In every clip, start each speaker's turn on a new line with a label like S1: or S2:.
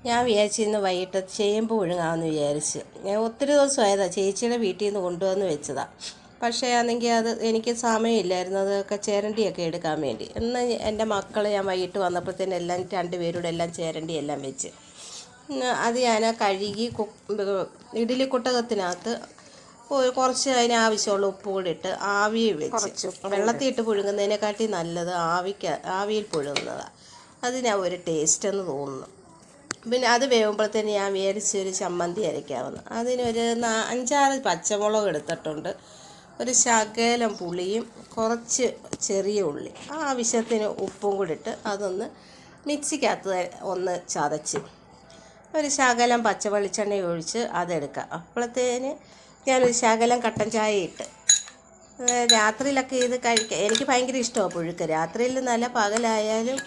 S1: ഞാൻ വിചാരിച്ചു ഇന്ന് വൈകിട്ട് ചേമ്പ് പുഴുങ്ങാമെന്ന് വിചാരിച്ച്. ഞാൻ ഒത്തിരി ദിവസമായതാണ് ചേച്ചിയുടെ വീട്ടിൽ നിന്ന് കൊണ്ടുവന്ന് വെച്ചതാണ്. പക്ഷേ ആണെങ്കിൽ അത് എനിക്ക് സമയമില്ലായിരുന്നു അതൊക്കെ ചിരണ്ടിയൊക്കെ എടുക്കാൻ വേണ്ടി. ഇന്ന് എൻ്റെ മക്കൾ ഞാൻ വൈകിട്ട് വന്നപ്പോഴത്തേനും എല്ലാം രണ്ടുപേരുടെ എല്ലാം ചിരണ്ടി എല്ലാം വെച്ച് അത് ഞാൻ കഴുകി ഇഡ്ഡലി കുട്ടകത്തിനകത്ത് കുറച്ച് അതിനാവശ്യമുള്ള ഉപ്പ് കൂടി ഇട്ട് ആവിയിൽ വെച്ച്. വെള്ളത്തിൽ ഇട്ട് പുഴുങ്ങുന്നതിനെക്കാട്ടി നല്ലത് ആവിയിൽ പുഴുങ്ങുന്നതാണ്. അതിനാ ഒരു ടേസ്റ്റ് എന്ന് തോന്നുന്നു. പിന്നെ അത് വേകുമ്പോഴത്തേന് ഞാൻ വിചാരിച്ചൊരു ചമ്മന്തി അരയ്ക്കാമെന്ന്. അതിനൊരു 5-6 പച്ചമുളക് എടുത്തിട്ടുണ്ട്, ഒരു ശകലം പുളിയും കുറച്ച് ചെറിയ ഉള്ളി, ആവശ്യത്തിന് ഉപ്പും കൂടി ഇട്ട് അതൊന്ന് മിക്സിക്കകത്ത് ഒന്ന് ചതച്ച് ഒരു ശകലം പച്ച വെളിച്ചെണ്ണ ഒഴിച്ച് അതെടുക്കുക. അപ്പോഴത്തേന് ഞാനൊരു ശകലം കട്ടൻ ചായ ഇട്ട് രാത്രിയിലൊക്കെ ഇത് കഴിക്കുക. എനിക്ക് ഭയങ്കര ഇഷ്ടമാണ് പുഴുക്ക്. രാത്രിയിൽ നല്ല പകലായാലും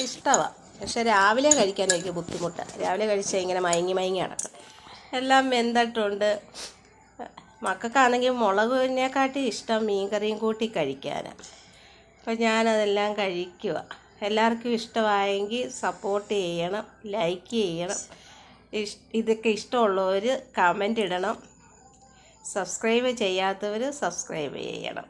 S1: ഇഷ്ടമാണ്. പക്ഷെ രാവിലെ കഴിക്കാൻ എനിക്ക് ബുദ്ധിമുട്ടാണ്. രാവിലെ കഴിച്ചാൽ ഇങ്ങനെ മയങ്ങി കിടക്കും. എല്ലാം വെന്തിട്ടുണ്ട്. മക്കൾക്കാണെങ്കിൽ മുളകിനെക്കാട്ടി ഇഷ്ടം മീൻകറിയും കൂട്ടി കഴിക്കാനാണ്. അപ്പോൾ ഞാനതെല്ലാം കഴിക്കുക. എല്ലാവർക്കും ഇഷ്ടമായെങ്കിൽ സപ്പോർട്ട് ചെയ്യണം, ലൈക്ക് ചെയ്യണം. ഇതൊക്കെ ഇഷ്ടമുള്ളവർ കമൻ്റ് ഇടണം. സബ്സ്ക്രൈബ് ചെയ്യാത്തവർ സബ്സ്ക്രൈബ് ചെയ്യണം.